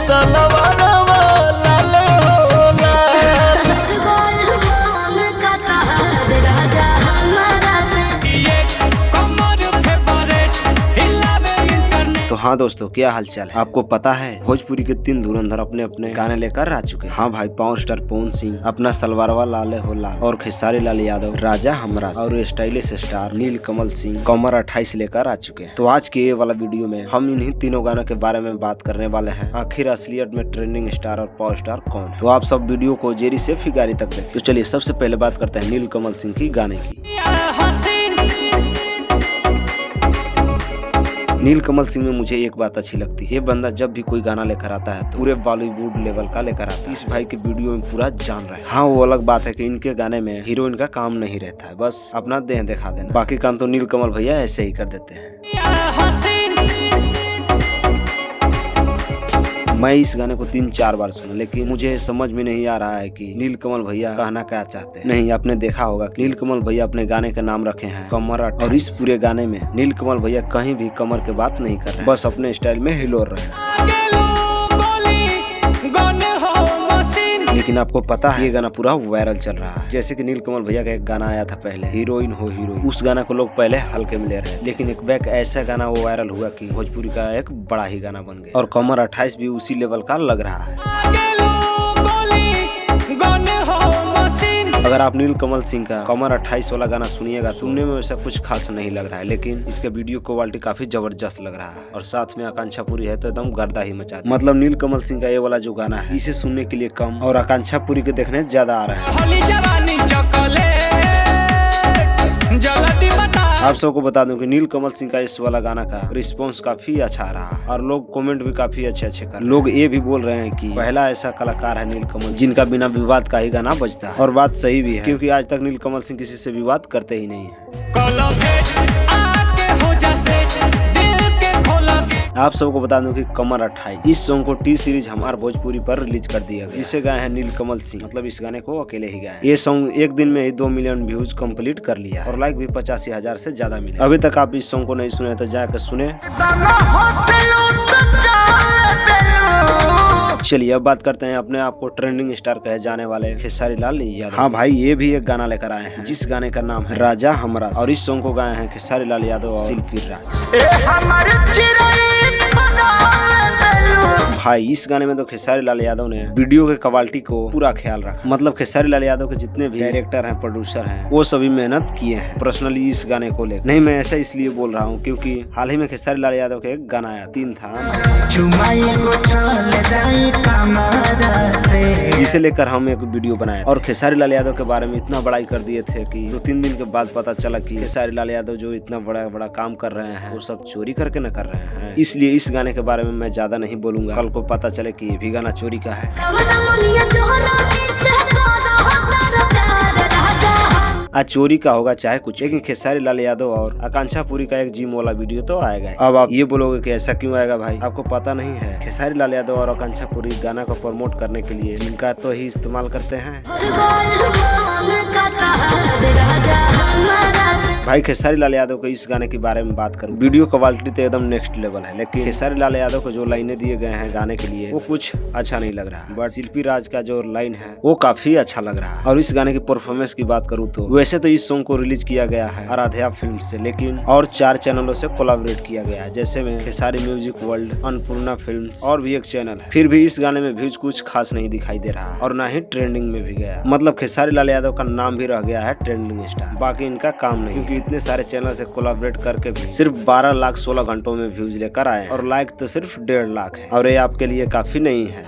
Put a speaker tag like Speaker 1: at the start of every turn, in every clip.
Speaker 1: सलवारवा लाले हो लाल। तो हाँ दोस्तों, क्या हालचाल है? आपको पता है भोजपुरी के 3 धुरंधर अपने अपने गाने लेकर आ चुके हैं। हाँ भाई, पावर स्टार पवन सिंह अपना सलवारवा लाले हो लाल और खेसारी लाल यादव राजा हमरा और स्टाइलिश स्टार नील कमल सिंह कमर 28 लेकर आ चुके हैं। तो आज के ये वाला वीडियो में हम इन्हीं तीनों गानों के बारे में बात करने वाले हैं। आखिर असलियत में ट्रेंडिंग स्टार और पावर स्टार कौन है? तो आप सब वीडियो को जेरी से फिगारी तक देखें। तो चलिए सबसे पहले बात करते हैं नील कमल सिंह की गाने की। नील कमल सिंह में मुझे एक बात अच्छी लगती है, ये बंदा जब भी कोई गाना लेकर आता है तो पूरे बॉलीवुड लेवल का लेकर आता है। इस भाई के वीडियो में पूरा जान रहा है। हाँ, वो अलग बात है कि इनके गाने में हीरोइन का काम नहीं रहता है, बस अपना देह दिखा देना। बाकी काम तो नील कमल भैया ऐसे ही कर देते हैं। मैं इस गाने को 3-4 बार सुना, लेकिन मुझे समझ में नहीं आ रहा है कि नील कमल भैया कहना क्या चाहते हैं। नहीं, आपने देखा होगा नील कमल भैया अपने गाने का नाम रखे हैं कमर 28 और इस पूरे गाने में नील कमल भैया कहीं भी कमर के बात नहीं कर रहे हैं, बस अपने स्टाइल में हिलोर रहे हैं। लेकिन आपको पता है ये गाना पूरा वायरल चल रहा है। जैसे कि नील कमल भैया का एक गाना आया था पहले, हीरोइन हो हीरोइन, उस गाना को लोग पहले हल्के में ले रहे हैं, लेकिन एक बैक ऐसा गाना वो वायरल हुआ कि भोजपुरी का एक बड़ा ही गाना बन गया और कमर 28 भी उसी लेवल का लग रहा है। अगर आप नील कमल सिंह का कमर 28 वाला गाना सुनिएगा, सुनने में वैसा कुछ खास नहीं लग रहा है, लेकिन इसके वीडियो क्वालिटी काफी जबरदस्त लग रहा है और साथ में आकांक्षा पूरी है तो एकदम गर्दा ही मचा दे। मतलब नील कमल सिंह का ये वाला जो गाना है इसे सुनने के लिए कम और आकांक्षा पूरी के देखने ज्यादा आ रहा है। आप सबको बता दूं कि नील कमल सिंह का इस वाला गाना का रिस्पांस काफी अच्छा रहा और लोग कमेंट भी काफी अच्छे कर रहे हैं। लोग ये भी बोल रहे हैं कि पहला ऐसा कलाकार है नील कमल जिनका बिना विवाद का ही गाना बजता है, और बात सही भी है क्योंकि आज तक नील कमल सिंह किसी से विवाद करते ही नहीं है। आप सबको बता दूं कि कमर 28 इस सॉन्ग को टी सीरीज हमार भोजपुरी पर रिलीज कर दिया गया, जिसे गाए हैं नील कमल सिंह। मतलब इस गाने को अकेले ही गाए। ये सॉन्ग एक दिन में ही 2 मिलियन व्यूज कंप्लीट कर लिया और लाइक भी 85,000 से ज्यादा मिले। अभी तक आप इस सॉन्ग को नहीं सुने तो जाकर सुने। चलिए अब बात करते हैं अपने आप को ट्रेंडिंग स्टार कहे जाने वाले खेसारी लाल यादव। हाँ भाई, ये भी एक गाना लेकर आए हैं जिस गाने का नाम है राजा हमरा और इस सॉन्ग को गाए हैं खेसारी लाल यादव और शिल्पी राज। भाई इस गाने में तो खेसारी लाल यादव ने वीडियो के क्वालिटी को पूरा ख्याल रखा। मतलब खेसारी लाल यादव के जितने भी डायरेक्टर हैं, प्रोड्यूसर हैं, वो सभी मेहनत किए हैं पर्सनली इस गाने को लेकर। नहीं, मैं ऐसा इसलिए बोल रहा हूँ क्योंकि हाल ही में खेसारी लाल यादव का एक गाना आया 3 था, जिसे लेकर हम एक वीडियो बनाए और खेसारी लाल यादव के बारे में इतना बड़ाई कर दिए थे कि 2-3 दिन के बाद पता चला कि खेसारी लाल यादव जो इतना बड़ा बड़ा काम कर रहे हैं वो सब चोरी करके न कर रहे हैं। इसलिए इस गाने के बारे में मैं ज्यादा नहीं बोलूंगा, कल को पता चले कि ये भी गाना चोरी का है। आज चोरी का होगा चाहे कुछ, लेकिन खेसारी लाल यादव और आकांक्षा पूरी का एक जिम वाला वीडियो तो आएगा। अब आप ये बोलोगे कि ऐसा क्यों आएगा भाई? आपको पता नहीं है खेसारी लाल यादव और आकांक्षा पूरी गाना को प्रमोट करने के लिए जिम का तो ही इस्तेमाल करते हैं। भाई खेसारी लाल यादव के इस गाने के बारे में बात करूं, वीडियो क्वालिटी तो एकदम नेक्स्ट लेवल है, लेकिन खेसारी लाल यादव को जो लाइनें दिए गए हैं गाने के लिए वो कुछ अच्छा नहीं लग रहा। बट शिल्पी राज का जो लाइन है वो काफी अच्छा लग रहा है। और इस गाने की परफॉर्मेंस की बात करूँ तो वैसे तो इस सॉन्ग को रिलीज किया गया है आराध्या फिल्म से, लेकिन और 4 चैनलों से कोलैबोरेट किया गया है, जैसे में Khesari music world, Annapurna films और भी एक चैनल है। फिर भी इस गाने में व्यूज कुछ खास नहीं दिखाई दे रहा और ना ही ट्रेंडिंग में भी गया। मतलब खेसारी लाल यादव का नाम भी रह गया है ट्रेंडिंग स्टार, बाकी इनका काम नहीं, क्योंकि इतने सारे चैनल से कोलैबोरेट करके भी सिर्फ 12 लाख 16 घंटों में व्यूज लेकर आए और लाइक तो सिर्फ 1.5 लाख है, और ये आपके लिए काफी नहीं है।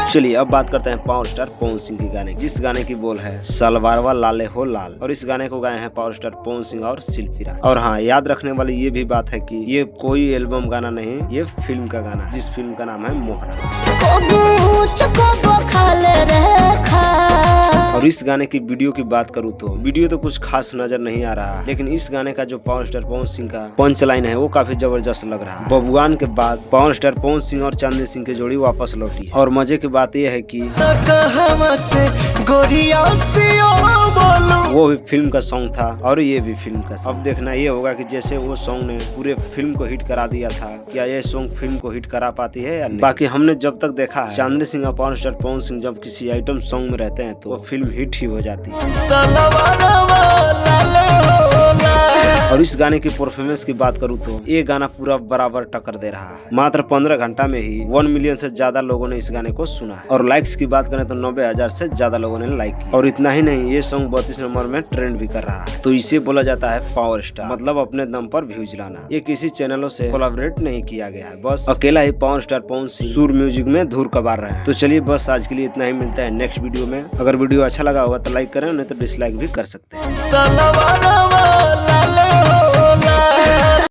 Speaker 1: चलिए अब बात करते हैं पावर स्टार पवन सिंह के गाने, जिस गाने की बोल है सलवारवा लाले हो लाल और इस गाने को गाए हैं पावर स्टार पवन सिंह और शिल्पी राज। और हाँ, याद रखने वाली ये भी बात है कि ये कोई एल्बम गाना नहीं, ये फिल्म का गाना, जिस फिल्म का नाम है मोहरा। और इस गाने की वीडियो की बात करूँ तो वीडियो तो कुछ खास नजर नहीं आ रहा, लेकिन इस गाने का जो पावर स्टार पवन सिंह का पंच लाइन है वो काफी जबरदस्त लग रहा है। बबुआन के बाद पावर स्टार पवन सिंह और चांदनी सिंह की जोड़ी वापस लौटी है। और मजे की बात यह है कि वो भी फिल्म का सॉन्ग था और ये भी फिल्म का। अब देखना ये होगा कि जैसे वो सॉन्ग ने पूरे फिल्म को हिट करा दिया था, क्या ये सॉन्ग फिल्म को हिट करा पाती है या नहीं। बाकी हमने जब तक देखा है चांदनी सिंह और पावर स्टार पवन सिंह जब किसी आइटम सॉन्ग में रहते हैं तो वो फिल्म हिट ही हो जाती है। और इस गाने की परफॉर्मेंस की बात करूँ तो ये गाना पूरा बराबर टक्कर दे रहा है। मात्र 15 घंटा में ही 1 मिलियन से ज्यादा लोगों ने इस गाने को सुना है। और लाइक्स की बात करें तो 90,000 से ज्यादा लोगों ने लाइक किया। और इतना ही नहीं, ये सॉन्ग 32 नंबर में ट्रेंड भी कर रहा है। तो इसे बोला जाता है पावर स्टार, मतलब अपने दम पर व्यूज लाना। ये किसी चैनलों से कोलैबोरेट नहीं किया गया है, बस अकेला ही पावर स्टार पवन सिंह सुर म्यूजिक में धूर कबार रहे हैं। तो चलिए बस आज के लिए इतना ही, मिलता है नेक्स्ट वीडियो में। अगर वीडियो अच्छा लगा होगा तो लाइक करें, नहीं तो डिसलाइक भी कर सकते हैं।